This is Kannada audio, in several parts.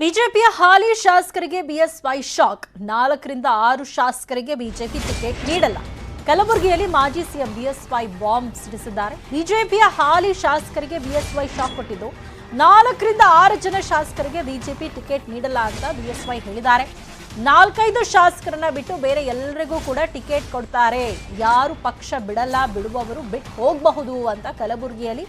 ಬಿಜೆಪಿಯ ಹಾಲಿ ಶಾಸಕರಿಗೆ ಬಿಎಸ್ವೈ ಶಾಕ್ 4ರಿಂದ 6 ಶಾಸಕರಿಗೆ ಬಿಜೆಪಿ ಟಿಕೆಟ್ ನೀಡಲ್ಲ. ಕಲಬುರಗಿಯಲ್ಲಿ ಮಾಜಿ ಸಿಎಂ ಬಿಎಸ್ವೈ ಬಾಂಬ್ ಸಿಡಿಸಿದ್ದಾರೆ. ಬಿಜೆಪಿಯ ಹಾಲಿ ಶಾಸಕರಿಗೆ ಬಿಎಸ್ವೈ ಶಾಕ್ ಕೊಟ್ಟಿದ್ದು 4ರಿಂದ 6 ಜನ ಶಾಸಕರಿಗೆ ಬಿಜೆಪಿ ಟಿಕೆಟ್ ನೀಡಲ್ಲ ಅಂತ ಬಿಎಸ್ವೈ ಹೇಳಿದ್ದಾರೆ. 4-5 ಶಾಸಕರನ್ನ ಬಿಟ್ಟು ಬೇರೆ ಎಲ್ಲರಿಗೂ ಕೂಡ ಟಿಕೆಟ್ ಕೊಡ್ತಾರೆ. ಯಾರು ಪಕ್ಷ ಬಿಡಲ್ಲ, ಬಿಡುವವರು ಬಿಟ್ಟು ಹೋಗಬಹುದು ಅಂತ ಕಲಬುರಗಿಯಲ್ಲಿ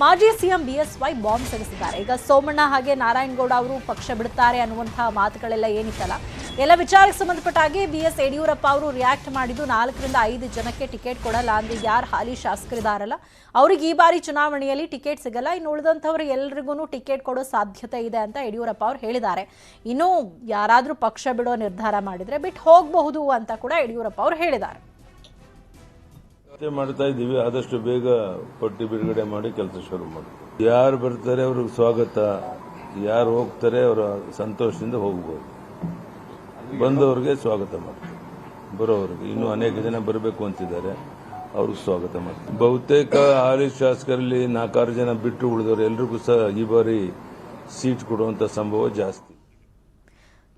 ಮಾಜಿ ಸಿಎಂ ಬಿಎಸ್ವೈ ಬಾಂಬ್ ಸಿಡಿಸಿದ್ದಾರೆ. ಈಗ ಸೋಮಣ್ಣ ಹಾಗೆ ನಾರಾಯಣಗೌಡ ಅವರು ಪಕ್ಷ ಬಿಡುತ್ತಾರೆ ಅನ್ನುವಂತಹ ಮಾತುಗಳೆಲ್ಲ ಏನಿತ್ತಲ್ಲ, ಎಲ್ಲ ವಿಚಾರಕ್ಕೆ ಸಂಬಂಧಪಟ್ಟ ಹಾಗೆ ಬಿಎಸ್ ಯಡಿಯೂರಪ್ಪ ಅವರು ರಿಯಾಕ್ಟ್ ಮಾಡಿದ್ದು 4ರಿಂದ 5 ಜನಕ್ಕೆ ಟಿಕೆಟ್ ಕೊಡಲ್ಲ ಅಂದ್ರೆ ಯಾರು ಹಾಲಿ ಶಾಸಕರಿದಾರಲ್ಲ ಅವ್ರಿಗೆ ಈ ಬಾರಿ ಚುನಾವಣೆಯಲ್ಲಿ ಟಿಕೆಟ್ ಸಿಗಲ್ಲ, ಇನ್ನು ಉಳಿದಂಥವ್ರು ಎಲ್ರಿಗೂ ಟಿಕೆಟ್ ಕೊಡೋ ಸಾಧ್ಯತೆ ಇದೆ ಅಂತ ಯಡಿಯೂರಪ್ಪ ಅವರು ಹೇಳಿದ್ದಾರೆ. ಇನ್ನು ಯಾರಾದರೂ ಪಕ್ಷ ಬಿಡೋ ನಿರ್ಧಾರ ಮಾಡಿದ್ರೆ ಬಿಟ್ಟು ಹೋಗಬಹುದು ಅಂತ ಕೂಡ ಯಡಿಯೂರಪ್ಪ ಅವರು ಹೇಳಿದ್ದಾರೆ. ಮಾಡ್ತಾ ಇದ್ದೀವಿ, ಆದಷ್ಟು ಬೇಗ ಪಟ್ಟಿ ಬಿಡುಗಡೆ ಮಾಡಿ ಕೆಲಸ ಶುರು ಮಾಡ್ತೀವಿ. ಯಾರು ಬರ್ತಾರೆ ಅವ್ರಿಗೆ ಸ್ವಾಗತ, ಯಾರು ಹೋಗ್ತಾರೆ ಅವರ ಸಂತೋಷದಿಂದ ಹೋಗ್ಬೋದು. ಬಂದವ್ರಿಗೆ ಸ್ವಾಗತ ಮಾಡ್ತೀವಿ, ಬರೋವ್ರಿಗೆ ಇನ್ನೂ ಅನೇಕ ಜನ ಬರಬೇಕು ಅಂತಿದ್ದಾರೆ, ಅವ್ರಿಗೆ ಸ್ವಾಗತ ಮಾಡ್ತೀವಿ. ಬಹುತೇಕ ಹಾಲಿ ಶಾಸಕರಲ್ಲಿ 4-6 ಜನ ಬಿಟ್ಟು ಉಳಿದವರು ಎಲ್ರಿಗೂ ಸಹ ಈ ಬಾರಿ ಸೀಟ್ ಕೊಡುವಂತ ಸಂಭವ ಜಾಸ್ತಿ.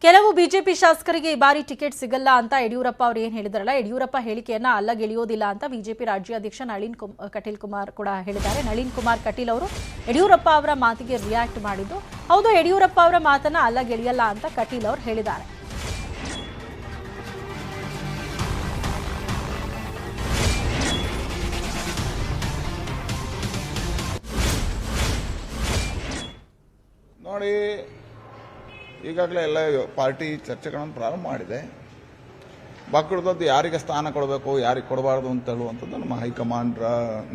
ಕೆಲವು ಬಿಜೆಪಿ ಶಾಸಕರಿಗೆ ಈ ಬಾರಿ ಟಿಕೆಟ್ ಸಿಗಲ್ಲ ಅಂತ ಯಡಿಯೂರಪ್ಪ ಅವರು ಏನ್ ಹೇಳಿದಾರಲ್ಲ, ಯಡಿಯೂರಪ್ಪ ಹೇಳಿಕೆಯನ್ನ ಅಲ್ಲಗೆಳೆಯೋದಿಲ್ಲ ಅಂತ ಬಿಜೆಪಿ ರಾಜ್ಯಾಧ್ಯಕ್ಷ ನಳಿನ್ ಕಟೀಲ್ ಕುಮಾರ್ ಕೂಡ ಹೇಳಿದ್ದಾರೆ. ನಳಿನ್ ಕುಮಾರ್ ಕಟೀಲ್ ಅವರು ಯಡಿಯೂರಪ್ಪ ಅವರ ಮಾತಿಗೆ ರಿಯಾಕ್ಟ್ ಮಾಡಿದ್ದು, ಹೌದು ಯಡಿಯೂರಪ್ಪ ಅವರ ಮಾತನ್ನ ಅಲ್ಲಗೆಳೆಯಲ್ಲ ಅಂತ ಕಟೀಲ್ ಅವರು ಹೇಳಿದ್ದಾರೆ. ನೋಡಿ, ಈಗಾಗಲೇ ಎಲ್ಲ ಪಾರ್ಟಿ ಚರ್ಚೆಗಳನ್ನು ಪ್ರಾರಂಭ ಮಾಡಿದೆ. ಬಾಕಿರೋದು ಯಾರಿಗೆ ಸ್ಥಾನ ಕೊಡಬೇಕು, ಯಾರಿಗೆ ಕೊಡಬಾರ್ದು ಅಂತ ಹೇಳುವಂಥದ್ದು ನಮ್ಮ ಹೈಕಮಾಂಡ್,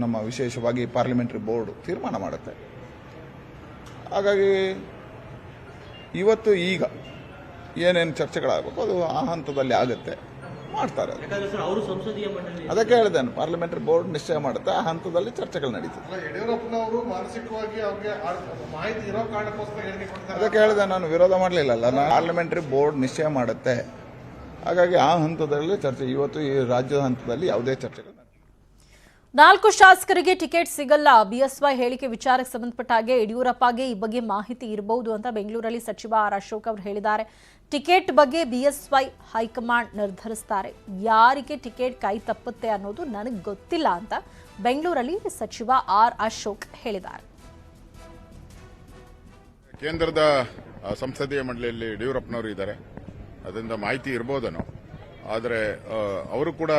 ನಮ್ಮ ವಿಶೇಷವಾಗಿ ಪಾರ್ಲಿಮೆಂಟರಿ ಬೋರ್ಡ್ ತೀರ್ಮಾನ ಮಾಡುತ್ತೆ. ಹಾಗಾಗಿ ಇವತ್ತು ಈಗ ಏನೇನು ಚರ್ಚೆಗಳಾಗಬೇಕು ಅದು ಆ ಹಂತದಲ್ಲಿ ಆಗುತ್ತೆ, ಮಾಡ್ತಾರೆ. ಅದಕ್ಕೆ ಹೇಳಿದ್ದೇನೆ, ಪಾರ್ಲಿಮೆಂಟರಿ ಬೋರ್ಡ್ ನಿಶ್ಚಯ ಮಾಡುತ್ತೆ, ಆ ಹಂತದಲ್ಲಿ ಚರ್ಚೆಗಳು ನಡೀತದೆ. ಯಡಿಯೂರಪ್ಪನವರು ಮಾನಸಿಕವಾಗಿ ಅವ್ರಿಗೆ ಮಾಹಿತಿ ಇರೋ ಕಾರಣಕ್ಕೋಸ್ಕರ ಹೇಳಿಕೆ ಕೊಡ್ತಾರೆ. ಅದಕ್ಕೆ ಹೇಳಿದೆ, ನಾನು ವಿರೋಧ ಮಾಡಲಿಲ್ಲ. ಪಾರ್ಲಿಮೆಂಟರಿ ಬೋರ್ಡ್ ನಿಶ್ಚಯ ಮಾಡುತ್ತೆ, ಹಾಗಾಗಿ ಆ ಹಂತದಲ್ಲಿ ಚರ್ಚೆ. ಇವತ್ತು ಈ ರಾಜ್ಯದ ಹಂತದಲ್ಲಿ ಯಾವುದೇ ಚರ್ಚೆಗಳು 4 ಶಾಸಕರಿಗೆ ಟಿಕೆಟ್ ಸಿಗಲ್ಲ. ಬಿಎಸ್ವೈ ಹೇಳಿಕೆ ವಿಚಾರಕ್ಕೆ ಸಂಬಂಧಪಟ್ಟ ಹಾಗೆ ಯಡಿಯೂರಪ್ಪಗೆ ಈ ಬಗ್ಗೆ ಮಾಹಿತಿ ಇರಬಹುದು ಅಂತ ಬೆಂಗಳೂರಲ್ಲಿ ಸಚಿವ ಆರ್ ಅಶೋಕ್ ಅವರು ಹೇಳಿದ್ದಾರೆ. ಟಿಕೆಟ್ ಬಗ್ಗೆ ಬಿಎಸ್ವೈ ಹೈಕಮಾಂಡ್ ನಿರ್ಧರಿಸ್ತಾರೆ, ಯಾರಿಗೆ ಟಿಕೆಟ್ ಕೈ ತಪ್ಪುತ್ತೆ ಅನ್ನೋದು ನನಗೆ ಗೊತ್ತಿಲ್ಲ ಅಂತ ಬೆಂಗಳೂರಲ್ಲಿ ಸಚಿವ ಆರ್ ಅಶೋಕ್ ಹೇಳಿದ್ದಾರೆ. ಕೇಂದ್ರದ ಸಂಸದೀಯ ಮಂಡಳಿಯಲ್ಲಿ ಯಡಿಯೂರಪ್ಪನವರು ಇದ್ದಾರೆ, ಅದರಿಂದ ಮಾಹಿತಿ ಇರಬಹುದೇನೋ. ಆದರೆ ಅವರು ಕೂಡ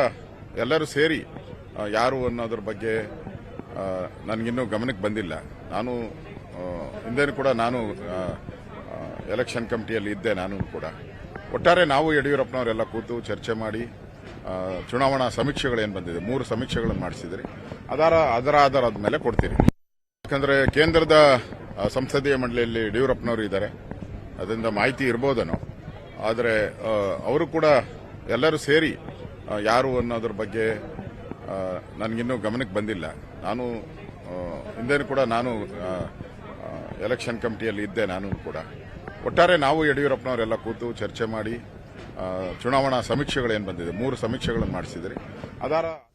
ಎಲ್ಲರೂ ಸೇರಿ ಯಾರು ಅನ್ನೋದ್ರ ಬಗ್ಗೆ ನನಗಿನ್ನೂ ಗಮನಕ್ಕೆ ಬಂದಿಲ್ಲ. ನಾನು ಹಿಂದೇನು ಕೂಡ ನಾನು ಎಲೆಕ್ಷನ್ ಕಮಿಟಿಯಲ್ಲಿ ಇದ್ದೆ. ನಾನು ಕೂಡ ಒಟ್ಟಾರೆ ನಾವು ಯಡಿಯೂರಪ್ಪನವರೆಲ್ಲ ಕೂತು ಚರ್ಚೆ ಮಾಡಿ ಚುನಾವಣಾ ಸಮೀಕ್ಷೆಗಳೇನು ಬಂದಿದೆ, 3 ಸಮೀಕ್ಷೆಗಳನ್ನು ಮಾಡಿಸಿದ್ರಿ, ಅದರ ಆಧಾರದ ಮೇಲೆ ಕೊಡ್ತೀರಿ. ಯಾಕಂದರೆ ಕೇಂದ್ರದ ಸಂಸದೀಯ ಮಂಡಳಿಯಲ್ಲಿ ಯಡಿಯೂರಪ್ಪನವರು ಇದ್ದಾರೆ, ಅದರಿಂದ ಮಾಹಿತಿ ಇರಬಹುದೇನೋ. ಆದರೆ ಅವರು ಕೂಡ ಎಲ್ಲರೂ ಸೇರಿ ಯಾರು ಅನ್ನೋದ್ರ ಬಗ್ಗೆ ನನಗಿನ್ನೂ ಗಮನಕ್ಕೆ ಬಂದಿಲ್ಲ. ನಾನು ಹಿಂದೇನು ಕೂಡ ನಾನು ಎಲೆಕ್ಷನ್ ಕಮಿಟಿಯಲ್ಲಿ ಇದ್ದೆ. ನಾನು ಕೂಡ ಒಟ್ಟಾರೆ ನಾವು ಯಡಿಯೂರಪ್ಪನವರೆಲ್ಲ ಕೂತು ಚರ್ಚೆ ಮಾಡಿ ಚುನಾವಣಾ ಸಮೀಕ್ಷೆಗಳೇನು ಬಂದಿದೆ, 3 ಸಮೀಕ್ಷೆಗಳನ್ನು ಮಾಡಿಸಿದ್ರಿ, ಅದರ